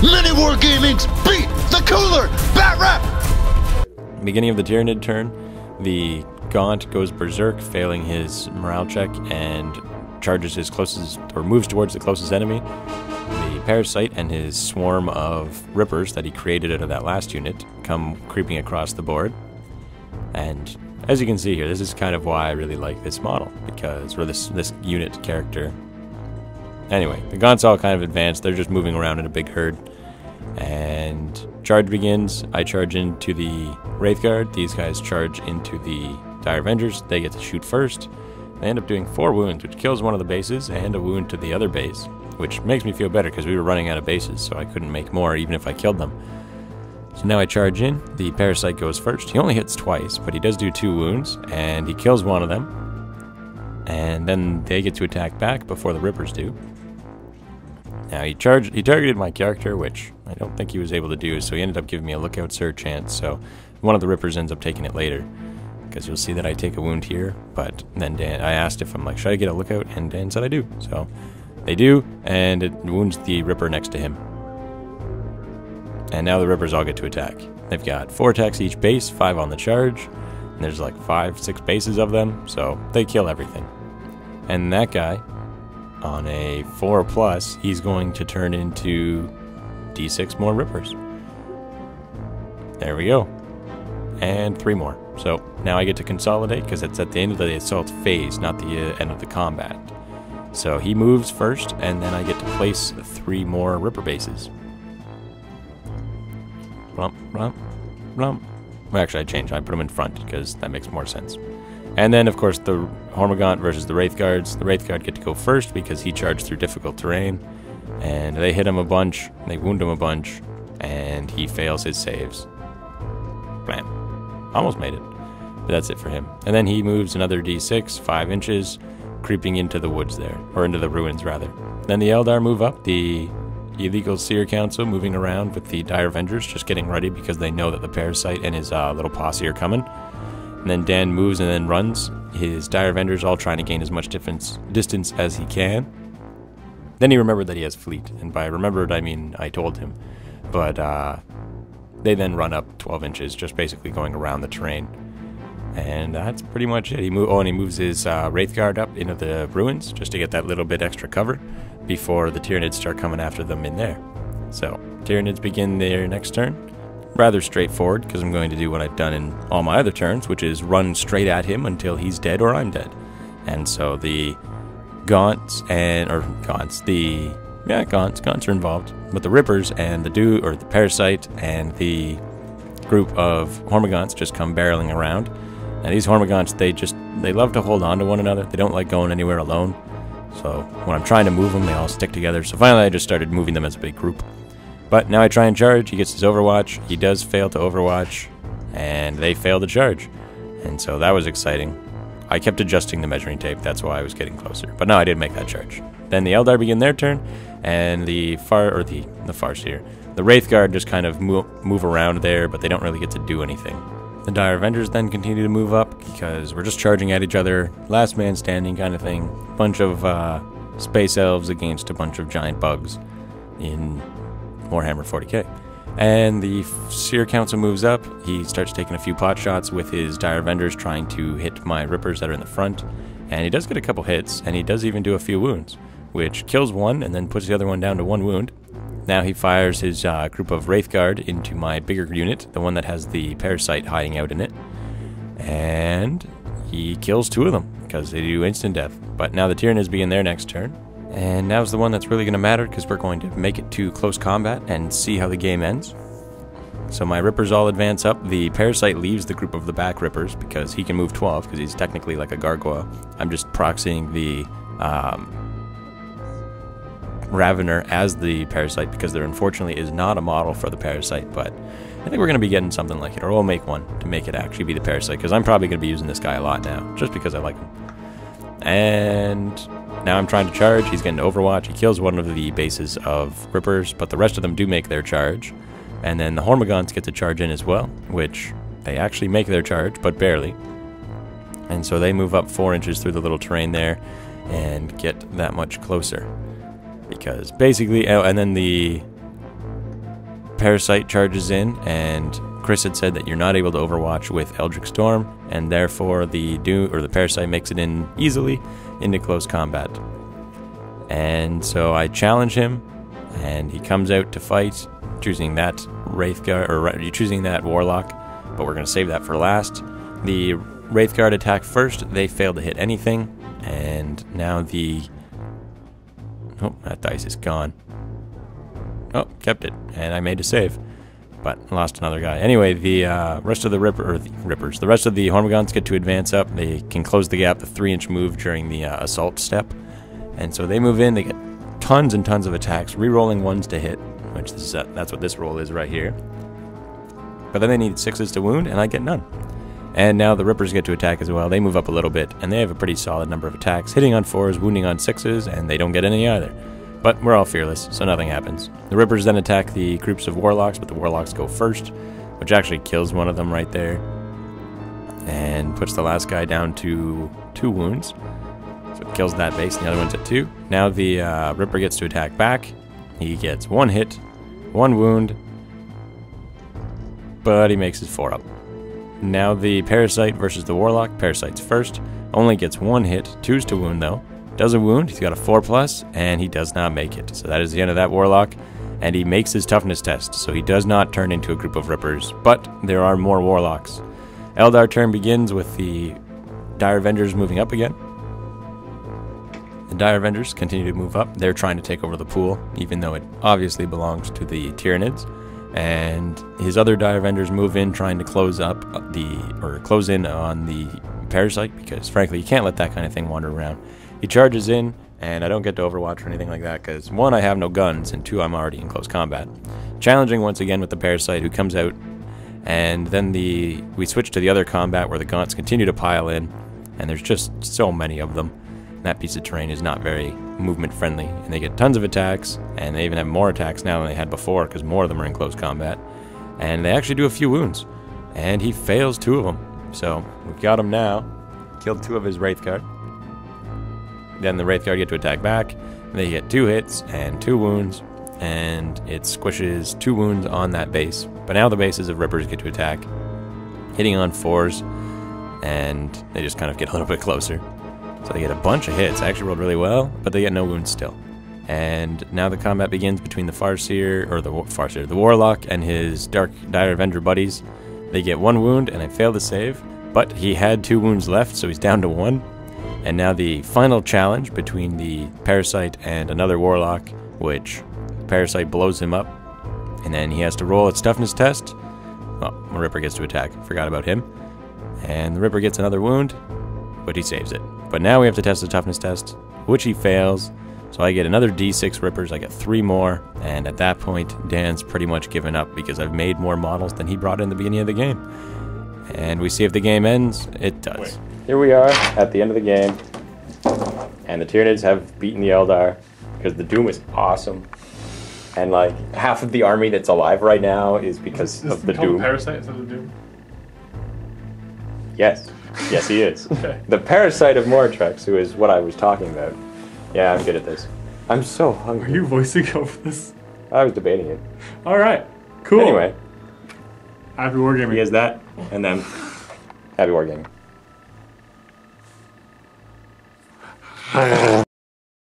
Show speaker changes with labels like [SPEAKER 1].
[SPEAKER 1] MiniWarGaming's Beat the Cooler Bat Rap!
[SPEAKER 2] Beginning of the Tyranid turn, the Gaunt goes berserk, failing his morale check, and charges his closest, or moves towards the closest enemy. The Parasite and his swarm of Rippers that he created out of that last unit come creeping across the board. And as you can see here, this is kind of why I really like this model, because, or this unit character. Anyway, the Gaunts all kind of advanced, they're just moving around in a big herd. And charge begins, I charge into the Wraithguard, these guys charge into the Dire Avengers, they get to shoot first. They end up doing 4 wounds, which kills one of the bases, and a wound to the other base, which makes me feel better because we were running out of bases, so I couldn't make more even if I killed them. So now I charge in, the Parasite goes first. He only hits twice, but he does do 2 wounds, and he kills one of them. And then they get to attack back before the Rippers do. Now he targeted my character, which I don't think he was able to do, so he ended up giving me a lookout sir chance, so one of the Rippers ends up taking it later. Because you'll see that I take a wound here, but then Dan, I asked if I'm like, should I get a lookout? And Dan said I do. So they do, and it wounds the Ripper next to him. And now the Rippers all get to attack. They've got 4 attacks each base, 5 on the charge, and there's like 5-6 bases of them, so they kill everything. And that guy, on a 4+, he's going to turn into D6 more Rippers. There we go. And 3 more. So now I get to consolidate because it's at the end of the assault phase, not the end of the combat. So he moves first, and then I get to place 3 more Ripper bases. Rump, rump, rump. Well, actually, I changed. I put them in front because that makes more sense. And then, of course, the Hormagaunt versus the Wraithguards. The Wraithguard get to go first because he charged through difficult terrain. And they hit him a bunch, they wound him a bunch, and he fails his saves. Blam. Almost made it. But that's it for him. And then he moves another D6, 5 inches, creeping into the woods there. Or into the ruins, rather. Then the Eldar move up, the Illegal Seer Council moving around with the Dire Avengers, just getting ready because they know that the Parasite and his little posse are coming. And then Dan moves and then runs. His Dire Avengers all trying to gain as much distance as he can. Then he remembered that he has fleet. And by remembered, I mean I told him. But they then run up 12 inches, just basically going around the terrain. And that's pretty much it. He moves his Wraithguard up into the ruins, just to get that little bit extra cover, before the Tyranids start coming after them in there. So, Tyranids begin their next turn. Rather straightforward, because I'm going to do what I've done in all my other turns, which is run straight at him until he's dead or I'm dead. And so the Gaunts are involved, but the Rippers and the Parasite and the group of Hormagaunts just come barreling around. Now these Hormagaunts, they love to hold on to one another. They don't like going anywhere alone. So when I'm trying to move them, they all stick together. So finally I just started moving them as a big group. But now I try and charge. He gets his Overwatch. He does fail to Overwatch, and they fail to charge. And so that was exciting. I kept adjusting the measuring tape, that's why I was getting closer. But no, I did make that charge. Then the Eldar begin their turn, and the Farseer, the Wraithguard just kind of move around there, but they don't really get to do anything. The Dire Avengers then continue to move up, because we're just charging at each other, last man standing kind of thing. Bunch of space elves against a bunch of giant bugs in Warhammer 40k. And the Seer Council moves up. He starts taking a few pot shots with his Dire Avengers, trying to hit my Rippers that are in the front. And he does get a couple hits, and he does even do a few wounds, which kills one and then puts the other one down to 1 wound. Now he fires his group of Wraithguard into my bigger unit, the one that has the Parasite hiding out in it. And he kills 2 of them, because they do instant death. But now the Tyranids begin their next turn. And now's the one that's really going to matter, because we're going to make it to close combat and see how the game ends. So my Rippers all advance up. The Parasite leaves the group of the back Rippers, because he can move 12, because he's technically like a gargoyle. I'm just proxying the Ravener as the Parasite, because there unfortunately is not a model for the Parasite, but I think we're going to be getting something like it, or we'll make one to make it actually be the Parasite, because I'm probably going to be using this guy a lot now, just because I like him. And now I'm trying to charge. He's getting Overwatch. He kills one of the bases of Rippers, but the rest of them do make their charge. And then the Hormagaunts get to charge in as well, which they actually make their charge, but barely. And so they move up 4 inches through the little terrain there and get that much closer. Because basically, and then the Parasite charges in, and Chris had said that you're not able to overwatch with Eldritch Storm, and therefore the Parasite makes it in easily into close combat. And so I challenge him, and he comes out to fight, choosing that Wraithguard, or choosing that Warlock, but we're going to save that for last. The Wraithguard attack first, they fail to hit anything, and now oh, that dice is gone. Oh, kept it, and I made a save, but lost another guy. Anyway, the rest of the the rest of the Hormagaunts get to advance up. They can close the gap, the 3-inch move during the assault step, and so they move in. They get tons and tons of attacks, re-rolling 1s to hit, which that's what this roll is right here. But then they need 6s to wound, and I get none. And now the Rippers get to attack as well. They move up a little bit, and they have a pretty solid number of attacks, hitting on 4s, wounding on 6s, and they don't get any either. But we're all fearless, so nothing happens. The Rippers then attack the groups of Warlocks, but the Warlocks go first, which actually kills one of them right there, and puts the last guy down to 2 wounds. So it kills that base, and the other one's at 2. Now the Ripper gets to attack back. He gets 1 hit, 1 wound, but he makes his 4 up. Now the Parasite versus the Warlock. Parasite's first, only gets 1 hit, 2s to wound though. Does a wound, he's got a 4+, and he does not make it. So that is the end of that Warlock, and he makes his toughness test, so he does not turn into a group of Rippers, but there are more Warlocks. Eldar turn begins with the Dire Avengers moving up again. The Dire Avengers continue to move up. They're trying to take over the pool, even though it obviously belongs to the Tyranids. And his other Dire Avengers move in, trying to close in on the Parasite, because frankly, you can't let that kind of thing wander around. He charges in, and I don't get to overwatch or anything like that, because 1, I have no guns, and 2, I'm already in close combat. Challenging once again with the Parasite, who comes out, and then we switch to the other combat where the Gaunts continue to pile in, and there's just so many of them. That piece of terrain is not very movement friendly, and they get tons of attacks, and they even have more attacks now than they had before, because more of them are in close combat. And they actually do a few wounds, and he fails 2 of them. So we've got him now. Killed 2 of his Wraithguard. Then the Wraithguard get to attack back. They get 2 hits and 2 wounds, and it squishes 2 wounds on that base. But now the bases of Rippers get to attack, hitting on 4s, and they just kind of get a little bit closer. So they get a bunch of hits. I actually rolled really well, but they get no wounds still. And now the combat begins between the the Warlock and his Dire Avenger buddies. They get 1 wound, and I fail to save, but he had 2 wounds left, so he's down to 1. And now the final challenge between the Parasite and another Warlock, which Parasite blows him up, and then he has to roll its toughness test. Well, the Ripper gets to attack. Forgot about him. And the Ripper gets another wound, but he saves it. But now we have to test the toughness test, which he fails. So I get another D6 Rippers. I get 3 more, and at that point, Dan's pretty much given up because I've made more models than he brought in the beginning of the game. And we see if the game ends. It does. Wait. Here we are at the end of the game, and the Tyranids have beaten the Eldar because the Doom is awesome, and like half of the army that's alive right now is because of the Doom.
[SPEAKER 3] Parasite instead of the Doom?
[SPEAKER 2] Yes, yes he is.
[SPEAKER 3] Okay.
[SPEAKER 2] The Parasite of Mortrex, who is what I was talking about. Yeah, I'm good at this. I'm so hungry.
[SPEAKER 3] Are you voicing over this?
[SPEAKER 2] I was debating it.
[SPEAKER 3] All right, cool.
[SPEAKER 2] Anyway,
[SPEAKER 3] Happy Wargaming.
[SPEAKER 2] he has that, and then Happy Wargaming.